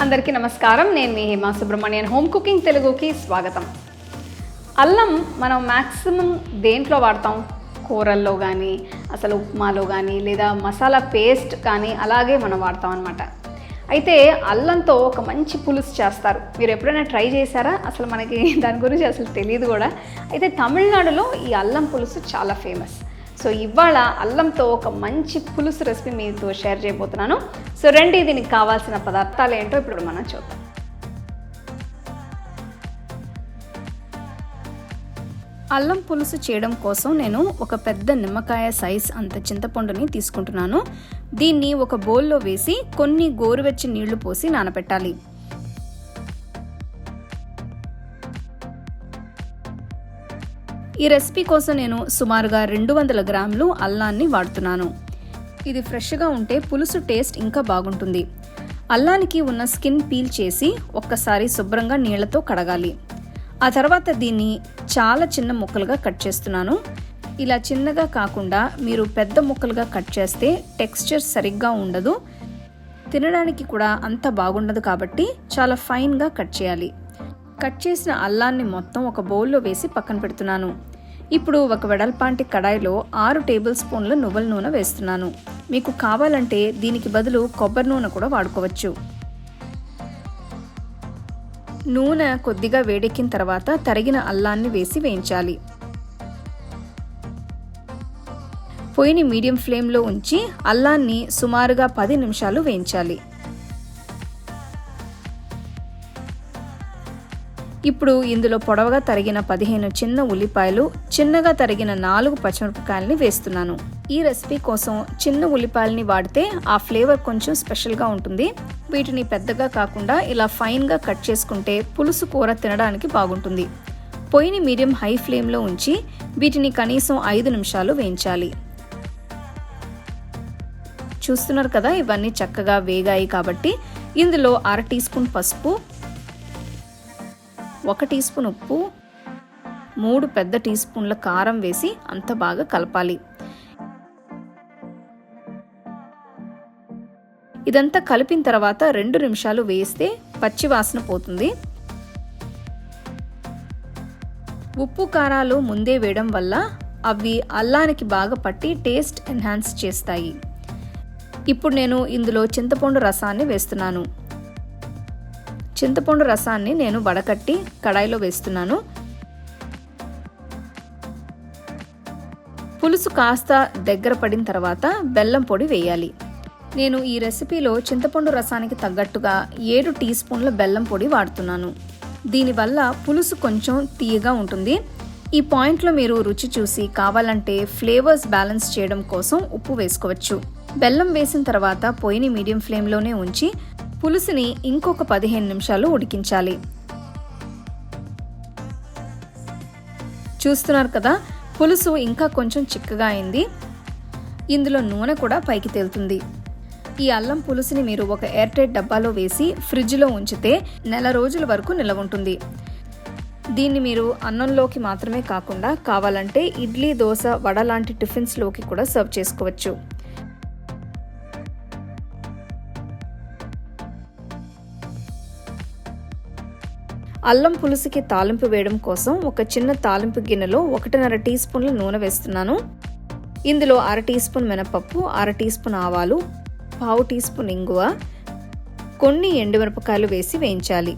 అందరికీ నమస్కారం. నేను మీ హేమా సుబ్రహ్మణ్యన్. హోమ్ కుకింగ్ తెలుగుకి స్వాగతం. అల్లం మనం మ్యాక్సిమం దేంట్లో వాడతాం? కూరల్లో కానీ, అసలు ఉప్మాలో కానీ, లేదా మసాలా పేస్ట్ కానీ అలాగే మనం వాడతాం అన్నమాట. అయితే అల్లంతో ఒక మంచి పులుసు చేస్తారు. మీరు ఎప్పుడైనా ట్రై చేశారా? అసలు మనకి దాని గురించి అసలు తెలియదు కూడా. అయితే తమిళనాడులో ఈ అల్లం పులుసు చాలా ఫేమస్. సో ఇవాళ అల్లంతో ఒక మంచి పులుసు రెసిపీ మీతో షేర్ చేయబోతున్నాను. సో రండి, దీనికి కావాల్సిన పదార్థాలు ఏంటో ఇప్పుడు మనం చూద్దాం. అల్లం పులుసు చేయడం కోసం నేను ఒక పెద్ద నిమ్మకాయ సైజ్ అంత చింతపండుని తీసుకుంటున్నాను. దీన్ని ఒక బౌల్లో వేసి కొన్ని గోరువెచ్చని నీళ్లు పోసి నానబెట్టాలి. ఈ రెసిపీ కోసం నేను సుమారుగా 200 గ్రాములు అల్లాన్ని వాడుతున్నాను. ఇది ఫ్రెష్గా ఉంటే పులుసు టేస్ట్ ఇంకా బాగుంటుంది. అల్లానికి ఉన్న స్కిన్ పీల్ చేసి ఒక్కసారి శుభ్రంగా నీళ్లతో కడగాలి. ఆ తర్వాత దీన్ని చాలా చిన్న ముక్కలుగా కట్ చేస్తున్నాను. ఇలా చిన్నగా కాకుండా మీరు పెద్ద ముక్కలుగా కట్ చేస్తే టెక్స్చర్ సరిగ్గా ఉండదు, తినడానికి కూడా అంత బాగుండదు. కాబట్టి చాలా ఫైన్గా కట్ చేయాలి. కట్ చేసిన అల్లాన్ని మొత్తం ఒక బౌల్లో వేసి పక్కన పెడుతున్నాను. ఇప్పుడు ఒక వెడల్పాంటి కడాయిలో 6 టేబుల్ స్పూన్ల నువ్వుల నూనె వేస్తున్నాను. మీకు కావాలంటే దీనికి బదులు కొబ్బరి నూనె కూడా వాడుకోవచ్చు. నూనె కొద్దిగా వేడెక్కిన తర్వాత తరిగిన అల్లాన్ని వేసి వేయించాలి. పొయ్యిని మీడియం ఫ్లేమ్లో ఉంచి అల్లాన్ని సుమారుగా 10 నిమిషాలు వేయించాలి. ఇప్పుడు ఇందులో పొడవుగా తరిగిన 15 చిన్న ఉల్లిపాయలు, చిన్నగా తరిగిన 4 పచ్చిమిరపకాయలని వేస్తున్నాను. ఈ రెసిపీ కోసం చిన్న ఉల్లిపాయలని వాడితే ఆ ఫ్లేవర్ కొంచెం స్పెషల్గా ఉంటుంది. వీటిని పెద్దగా కాకుండా ఇలా ఫైన్గా కట్ చేసుకుంటే పులుసు కూర తినడానికి బాగుంటుంది. పొయ్యిని మీడియం హై ఫ్లేమ్లో ఉంచి వీటిని కనీసం 5 నిమిషాలు వేయించాలి. చూస్తున్నారు కదా, ఇవన్నీ చక్కగా వేగాయి. కాబట్టి ఇందులో 1/2 టీ స్పూన్ పసుపు, 1 టీ స్పూన్ ఉప్పు, 3 పెద్ద టీ స్పూన్ల కారం వేసి అంత బాగా కలపాలి. ఇదంతా కలిపిన తర్వాత 2 నిమిషాలు వేస్తే పచ్చి వాసన పోతుంది. ఉప్పు కారాలు ముందే వేయడం వల్ల అవి అల్లానికి బాగా పట్టి టేస్ట్ ఎన్హాన్స్ చేస్తాయి. ఇప్పుడు నేను ఇందులో చింతపండు రసాన్ని వేస్తున్నాను. చింతపండు రసాన్ని నేను వడకట్టి కడాయిలో వేస్తున్నాను. పులుసు కాస్త దగ్గర పడిన తర్వాత బెల్లం పొడి వేయాలి. నేను ఈ రెసిపీలో చింతపండు రసానికి తగ్గట్టుగా 7 టీ స్పూన్ల బెల్లం పొడి వాడుతున్నాను. దీనివల్ల పులుసు కొంచెం తీయగా ఉంటుంది. ఈ పాయింట్లో మీరు రుచి చూసి కావాలంటే ఫ్లేవర్స్ బ్యాలెన్స్ చేయడం కోసం ఉప్పు వేసుకోవచ్చు. బెల్లం వేసిన తర్వాత పొయ్యిని మీడియం ఫ్లేమ్లోనే ఉంచి పులుసుని ఇంకొక 15 నిమిషాలు ఉడికించాలి. చూస్తున్నారు కదా, పులుసు ఇంకా కొంచెం చిక్కగా అయింది. ఇందులో నూనె కూడా పైకి తేలుతుంది. ఈ అల్లం పులుసుని మీరు ఒక ఎయిర్ టైట్ డబ్బాలో వేసి ఫ్రిడ్జ్లో ఉంచితే 1 రోజుల వరకు నిల్వ ఉంటుంది. దీన్ని మీరు అన్నంలోకి మాత్రమే కాకుండా కావాలంటే ఇడ్లీ, దోశ, వడ లాంటి టిఫిన్స్లోకి కూడా సర్వ్ చేసుకోవచ్చు. అల్లం పులుసుకి తాలింపు వేయడం కోసం ఒక చిన్న తాలింపు గిన్నెలో 1.5 టీ స్పూన్ల నూనె వేస్తున్నాను. ఇందులో 1/2 టీ స్పూన్ మినపప్పు, 1/2 టీ స్పూన్ ఆవాలు, 1/2 టీ స్పూన్ ఇంగువ, కొన్ని ఎండుమిరపకాయలు వేసి వేయించాలి.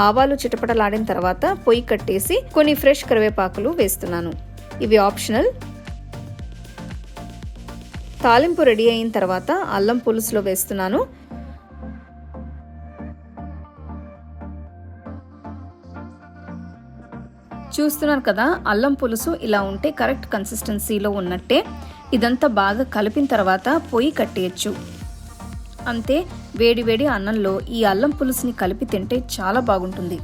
ఆవాలు చిటపటలాడిన తర్వాత పొయ్యి కట్టేసి కొన్ని ఫ్రెష్ కరివేపాకులు వేస్తున్నాను. ఇవి ఆప్షనల్. తాలింపు రెడీ అయిన తర్వాత అల్లం పులుసులో వేస్తున్నాను. చూస్తున్నారు కదా, అల్లం పులుసు ఇలా ఉంటే కరెక్ట్ కన్సిస్టెన్సీలో ఉన్నట్టే. ఇదంతా బాగా కలిపిన తర్వాత పొయ్యి కట్టేయచ్చు. అంతే, వేడి వేడి అన్నంలో ఈ అల్లం పులుసుని కలిపి తింటే చాలా బాగుంటుంది.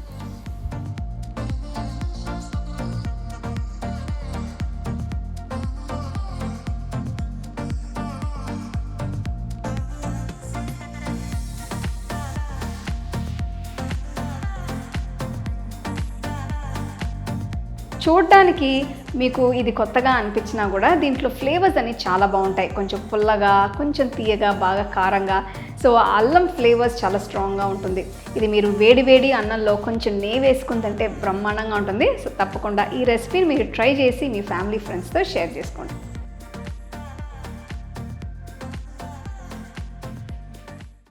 చూడ్డానికి మీకు ఇది కొత్తగా అనిపించినా కూడా దీంట్లో ఫ్లేవర్స్ అనేవి చాలా బాగుంటాయి. కొంచెం పుల్లగా, కొంచెం తీయగా, బాగా కారంగా. సో అల్లం ఫ్లేవర్స్ చాలా స్ట్రాంగ్గా ఉంటుంది. ఇది మీరు వేడి వేడి అన్నంలో కొంచెం నెయ్యి వేసుకుని తింటే బ్రహ్మాండంగా ఉంటుంది. సో తప్పకుండా ఈ రెసిపీని మీరు ట్రై చేసి మీ ఫ్యామిలీ ఫ్రెండ్స్తో షేర్ చేసుకోండి.